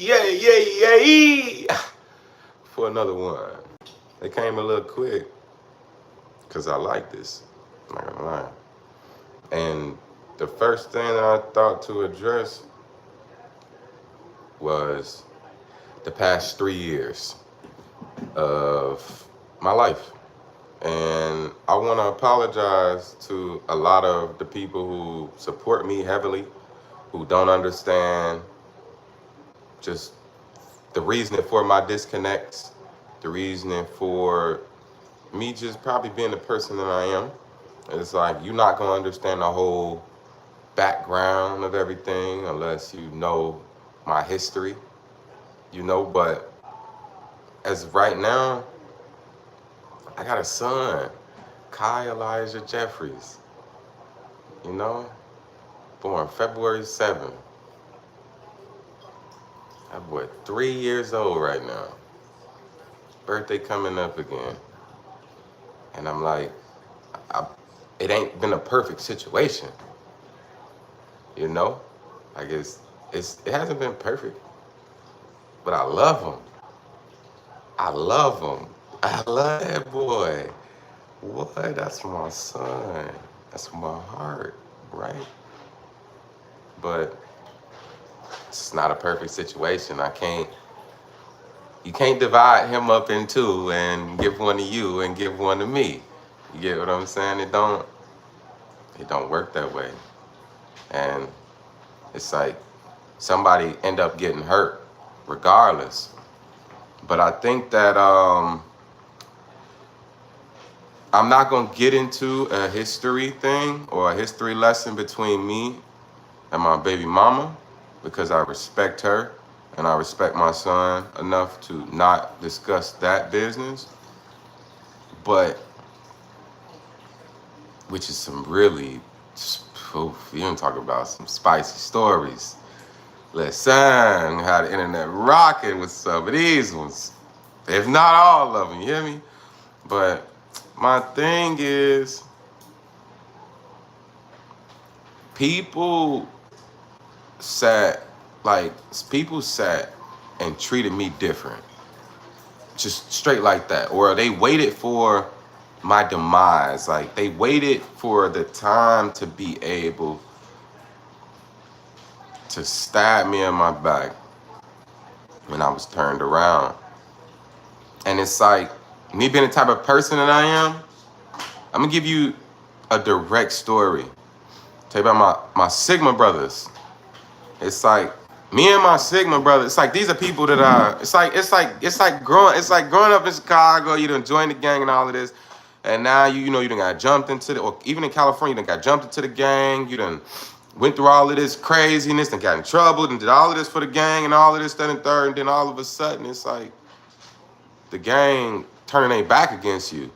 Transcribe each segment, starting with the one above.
yeah, for another one. It came a little quick because I like this. I'm not gonna lie. And the first thing that I thought to address was the past 3 years of my life. And I want to apologize to a lot of the people who support me heavily, who don't understand just the reasoning for my disconnects, the reasoning for me just probably being the person that I am. It's like you're not gonna understand the whole background of everything unless you know my history, but as of right now, I got a son, Kai Elijah Jeffries, you know, born February 7th. That boy 3 years old right now. Birthday coming up again. And I'm like, it ain't been a perfect situation, you know? I guess it hasn't been perfect, but I love him. I love him. I love that boy. What? That's my son. That's my heart, right? But it's not a perfect situation. You can't divide him up in two and give one to you and give one to me. You get what I'm saying? It don't work that way. And it's like somebody end up getting hurt regardless. But I think that I'm not going to get into a history thing or a history lesson between me and my baby mama because I respect her and I respect my son enough to not discuss that business. But, which is some really, you don't talk about some spicy stories. Listen, how the internet rocking with some of these ones. If not all of them, you hear me? But my thing is, people sat and treated me different. Just straight like that. Or they waited for my demise. Like they waited for the time to be able to stab me in my back when I was turned around. And it's like, me being the type of person that I am, I'm gonna give you a direct story. Tell you about my Sigma brothers. It's like me and my Sigma brothers. It's like these are people that are. It's like growing up in Chicago. You done joined the gang and all of this, and now you done got jumped into or even in California, you done got jumped into the gang. You done went through all of this craziness and got in trouble and did all of this for the gang and all of this, that, and third, and then all of a sudden it's like the gang turning their back against you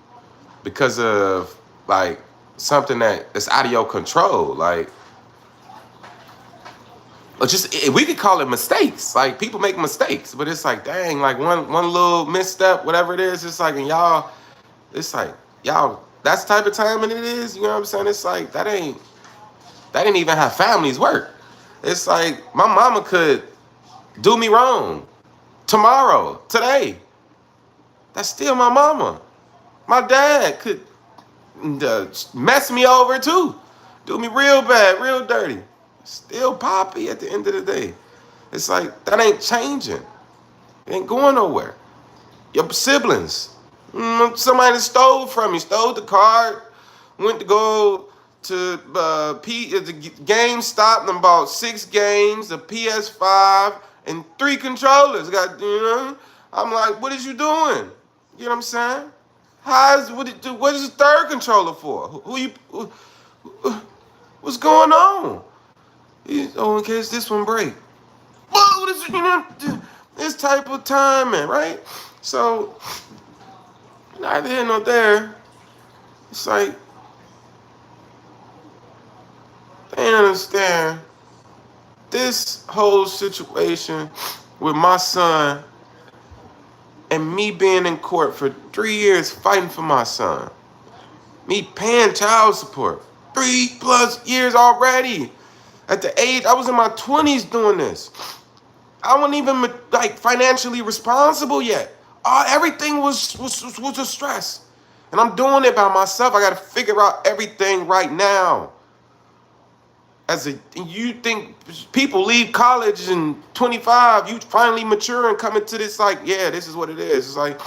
because of like something that's out of your control, like. Or just we could call it mistakes. Like people make mistakes, but it's like dang, like one little misstep, whatever it is. It's like and y'all, it's like y'all. That's the type of timing it is. You know what I'm saying? It's like that ain't even how families work. It's like my mama could do me wrong tomorrow, today. That's still my mama. My dad could mess me over too, do me real bad, real dirty. Still Poppy at the end of the day. It's like, that ain't changing. It ain't going nowhere. Your siblings. Somebody stole from you, stole the card, went to go to the GameStop and bought 6 games, a PS5, and 3 controllers. I'm like, what is you doing? You know what I'm saying? What is the 3rd controller for? What's going on? In case this one break. What is this type of timing, right? So, neither here nor there. It's like, they didn't understand this whole situation with my son and me being in court for 3 years fighting for my son. Me paying child support. 3+ years already. At the age, I was in my 20s doing this. I wasn't even like financially responsible yet. Everything was a stress, and I'm doing it by myself. I got to figure out everything right now. You think people leave college in 25, you finally mature and come into this like, yeah, this is what it is. It's like,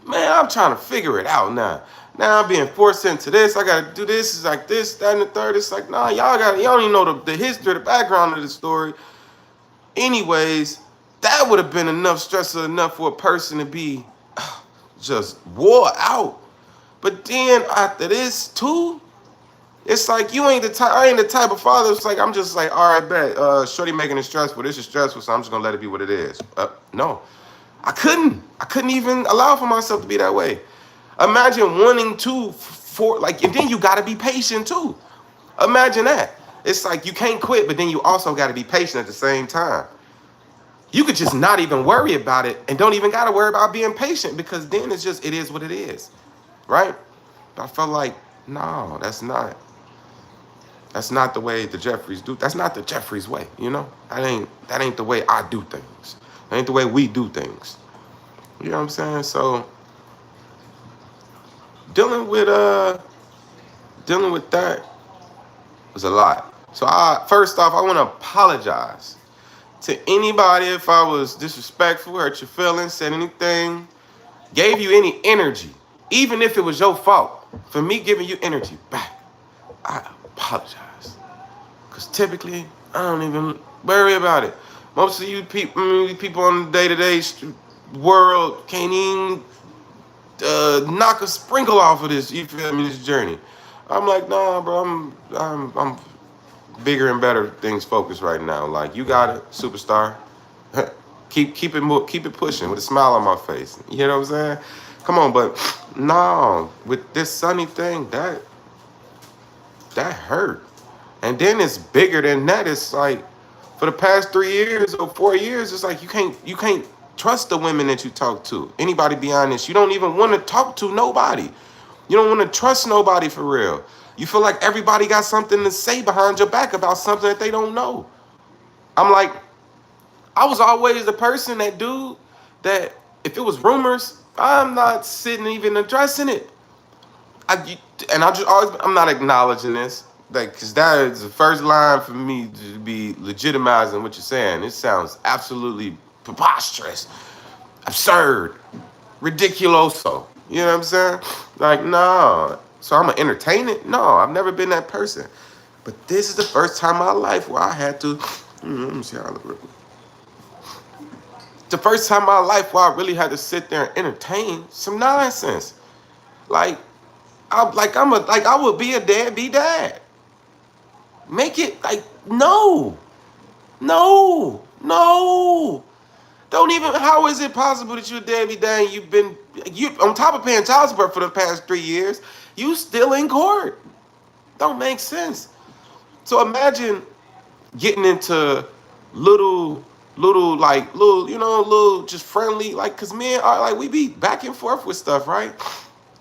man, I'm trying to figure it out now. Now I'm being forced into this. I gotta do this. It's like this, that, and the third. It's like, nah, y'all don't even know the history, the background of the story. Anyways, that would have been enough stress enough for a person to be just wore out. But then after this too, it's like you ain't the type. I ain't the type of father. It's like I'm just like, all right, bet. Shorty making it stressful. This is stressful, so I'm just gonna let it be what it is. No, I couldn't. I couldn't even allow for myself to be that way. Imagine wanting to for like, and then you gotta be patient too. Imagine that. It's like you can't quit, but then you also gotta be patient at the same time. You could just not even worry about it and don't even gotta worry about being patient because then it's just it is what it is, right? But I felt like no, that's not the way the Jeffries do. That's not the Jeffries way, you know? That ain't the way I do things. That ain't the way we do things. You know what I'm saying? So dealing with that was a lot. So first off, I want to apologize to anybody if I was disrespectful, hurt your feelings, said anything, gave you any energy, even if it was your fault, for me giving you energy back. I apologize. Because typically, I don't even worry about it. Most of you people on the day-to-day world can't even knock a sprinkle off of this, you feel me, this journey. I'm like, nah, bro, I'm bigger and better things focused right now. Like, you got it, superstar. keep it pushing with a smile on my face. You know what I'm saying? Come on, but no, with this Sunny thing, that hurt. And then it's bigger than that. It's like for the past 3 years or 4 years, it's like you can't trust the women that you talk to. Anybody beyond this, you don't even want to talk to nobody. You don't want to trust nobody for real. You feel like everybody got something to say behind your back about something that they don't know. I'm like, I was always the person that if it was rumors, I'm not sitting even addressing it. I'm not acknowledging this, like, because that is the first line for me to be legitimizing what you're saying. It sounds absolutely preposterous, absurd, ridiculoso. You know what I'm saying? Like, no. So I'm gonna entertain it? No, I've never been that person. But this is the first time in my life where I had to. Let me see how I look. The first time in my life where I really had to sit there and entertain some nonsense. Like, I would be a deadbeat dad. Make it like no. Don't even. How is it possible that you're a deadbeat dad and you on top of paying child support for the past 3 years, you still in court? Don't make sense. So imagine getting into little just friendly, like, cause men are like, we be back and forth with stuff, right?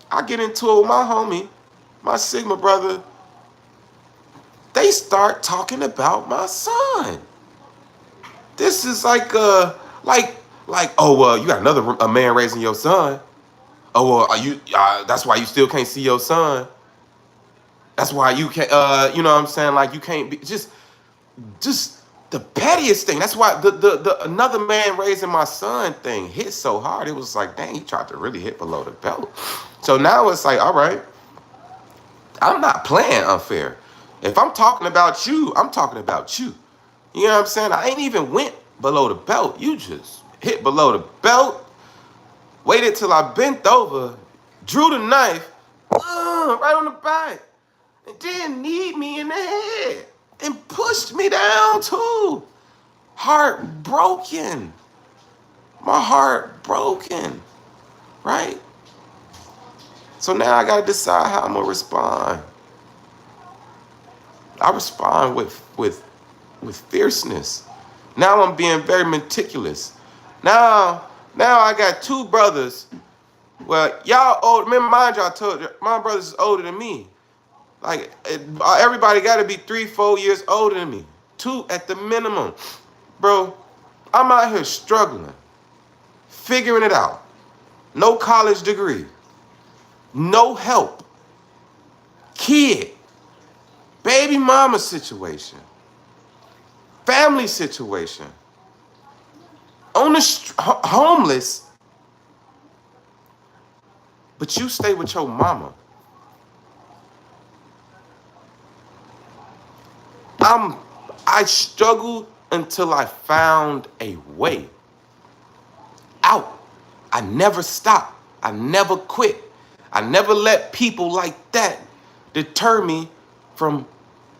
I get into it with my homie, my Sigma brother. They start talking about my son. This is like oh well, you got a man raising your son. Oh well, are you? That's why you still can't see your son. That's why you can't. You know what I'm saying? Like, you can't be just the pettiest thing. That's why the another man raising my son thing hit so hard. It was like, dang, he tried to really hit below the belt. So now it's like, all right, I'm not playing unfair. If I'm talking about you, I'm talking about you. You know what I'm saying? I ain't even went below the belt. You just hit below the belt, waited till I bent over, drew the knife, right on the back, and then kneed me in the head and pushed me down too. Heartbroken. My heart broken, right? So now I gotta decide how I'm gonna respond. I respond with fierceness. Now I'm being very meticulous. Now I got 2 brothers. Well, y'all old. Remember, mind you, I told you my brothers is older than me. Like, everybody got to be 3-4 years older than me. 2 at the minimum, bro. I'm out here struggling, figuring it out. No college degree, no help, kid, baby mama situation, family situation, on the homeless, but you stay with your mama. I struggled until I found a way out. I never stopped. I never quit. I never let people like that deter me from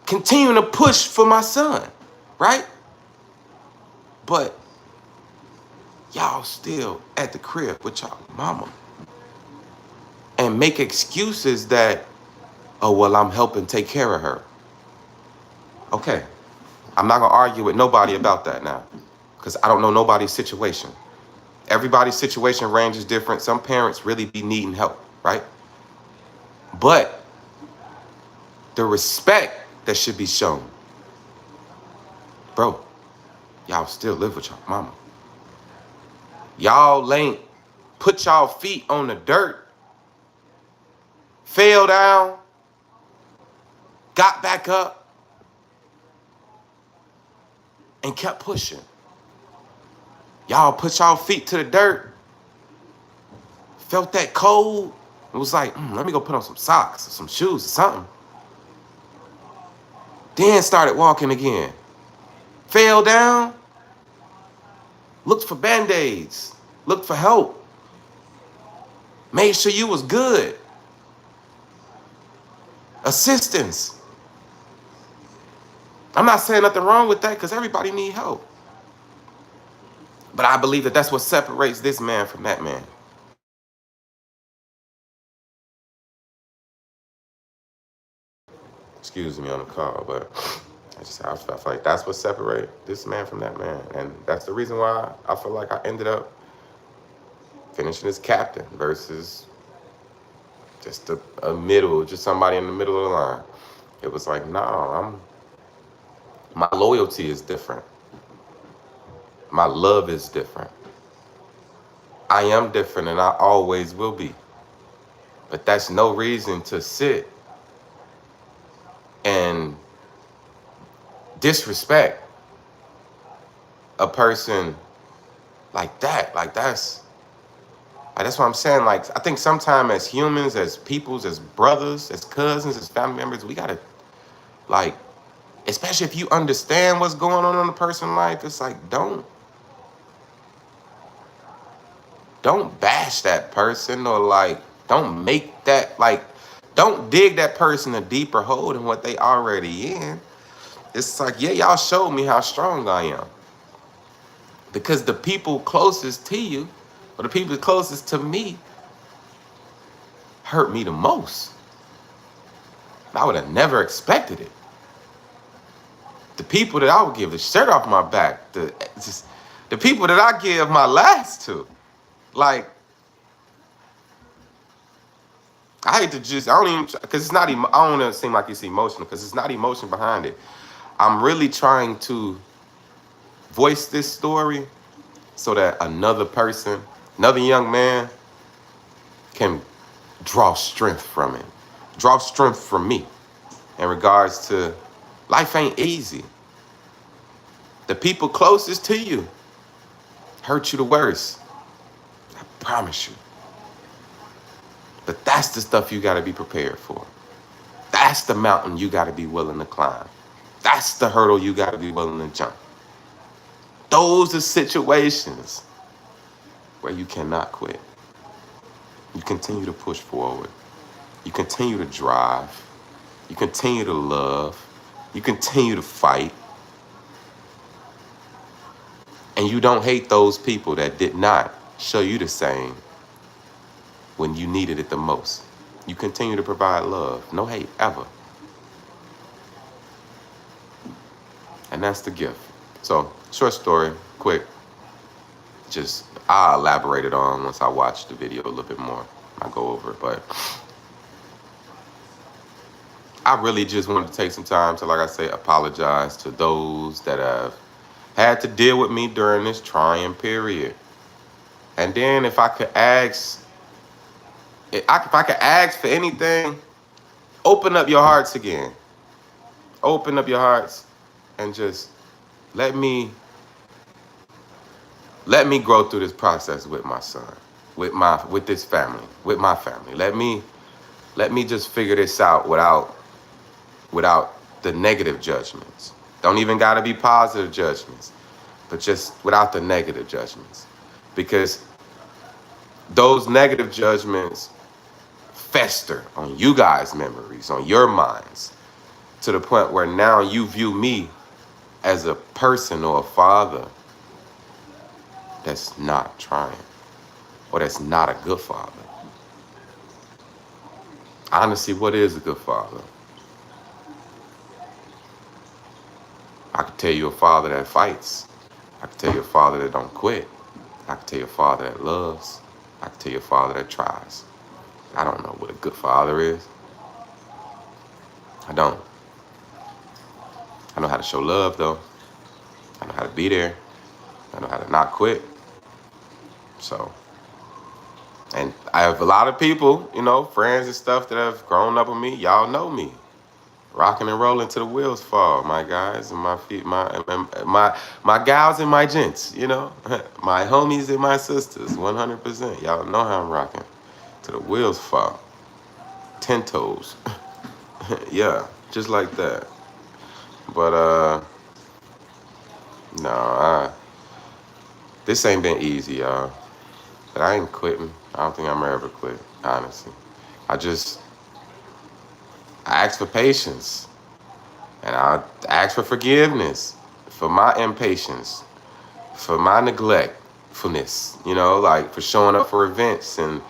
continuing to push for my son, right? But y'all still at the crib with y'all mama and make excuses that, oh, well, I'm helping take care of her. Okay, I'm not gonna argue with nobody about that now, because I don't know nobody's situation. Everybody's situation range is different. Some parents really be needing help, right? But the respect that should be shown, bro, y'all still live with y'all mama. Y'all ain't put y'all feet on the dirt, fell down, got back up, and kept pushing. Y'all put y'all feet to the dirt, felt that cold, and was like, let me go put on some socks or some shoes or something. Then started walking again. Fell down, looked for Band-Aids, looked for help, made sure you was good. Assistance. I'm not saying nothing wrong with that, because everybody need help. But I believe that that's what separates this man from that man. Excuse me on the call, but I feel like that's what separates this man from that man. And that's the reason why I feel like I ended up finishing as captain versus just just somebody in the middle of the line. It was like, no, my loyalty is different. My love is different. I am different, and I always will be. But that's no reason to sit and disrespect a person like that. That's what I'm saying. Like, I think sometimes as humans, as peoples, as brothers, as cousins, as family members, we gotta, like, especially if you understand what's going on in a person's life, it's like, don't bash that person, or like, don't make that, like, don't dig that person a deeper hole than what they already in. It's like, yeah, y'all showed me how strong I am. Because the people closest to you, or the people closest to me, hurt me the most. I would have never expected it. The people that I would give the shirt off my back, the people that I give my last to, like, I hate to just, I don't even, because it's not, I don't want to seem like it's emotional, because it's not emotion behind it. I'm really trying to voice this story so that another person, another young man, can draw strength from it. Draw strength from me in regards to life ain't easy. The people closest to you hurt you the worst. I promise you. But that's the stuff you got to be prepared for. That's the mountain you got to be willing to climb. That's the hurdle you got to be willing to jump. Those are situations where you cannot quit. You continue to push forward. You continue to drive. You continue to love. You continue to fight. And you don't hate those people that did not show you the same when you needed it the most. You continue to provide love. No hate, ever. And that's the gift. So, short story, quick. Just, I'll elaborate it on once I watch the video a little bit more. I'll go over it, but I really just wanted to take some time to, like I say, apologize to those that have had to deal with me during this trying period. And then if I could ask, if I could ask for anything, open up your hearts again. Open up your hearts and just let me grow through this process with my son, with this family, with my family. Let me just figure this out without the negative judgments. Don't even got to be positive judgments, but just without the negative judgments. Because those negative judgments fester on you guys' memories, on your minds, to the point where now you view me as a person or a father that's not trying, or that's not a good father. Honestly, what is a good father? I could tell you a father that fights. I could tell you a father that don't quit. I could tell you a father that loves. I could tell you a father that tries. I don't know what a good father is. I don't. I know how to show love, though. I know how to be there. I know how to not quit. So, and I have a lot of people, you know, friends and stuff that have grown up with me. Y'all know me. Rocking and rolling till the wheels fall, my guys and my feet, my gals and my gents, you know, my homies and my sisters, 100%. Y'all know how I'm rocking till the wheels fall, 10 toes, yeah, just like that. But no, this ain't been easy, y'all. But I ain't quitting. I don't think I'm ever quit, honestly. I ask for patience. And I ask for forgiveness for my impatience, for my neglectfulness, you know, like for showing up for events. And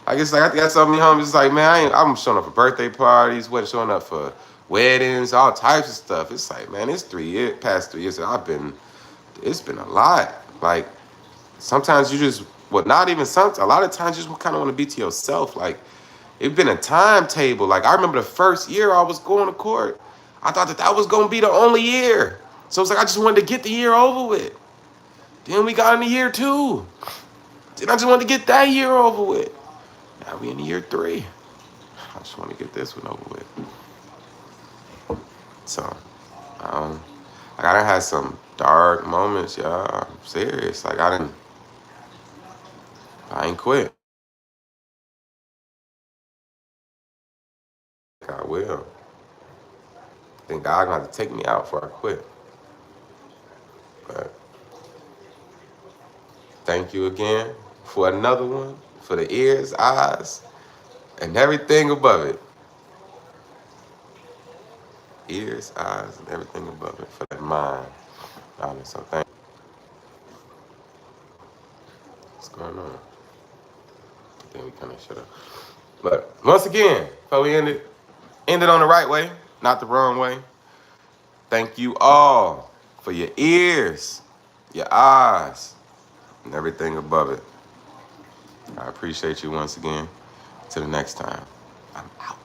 I guess like I got some of me homies like, man, I'm showing up for birthday parties, showing up for weddings, all types of stuff. It's like, man, it's past 3 years that it's been a lot. Like sometimes you just, not even sometimes, a lot of times you just kind of want to be to yourself. Like it's been a timetable. Like I remember the first year I was going to court, I thought that was going to be the only year. So it's like I just wanted to get the year over with. Then we got into year 2. Then I just wanted to get that year over with. Now we in year 3. I just want to get this one over with. So, like I done had some dark moments, y'all. I'm serious. Like I ain't quit. I will. I think God gonna have to take me out before I quit. But thank you again for another one, for the ears, eyes, and everything above it. Ears, eyes, and everything above it, for that mind. Honest, so thank you. What's going on? I think we kind of shut up. But once again, before we ended on the right way, not the wrong way. Thank you all for your ears, your eyes, and everything above it. I appreciate you once again. Till the next time, I'm out.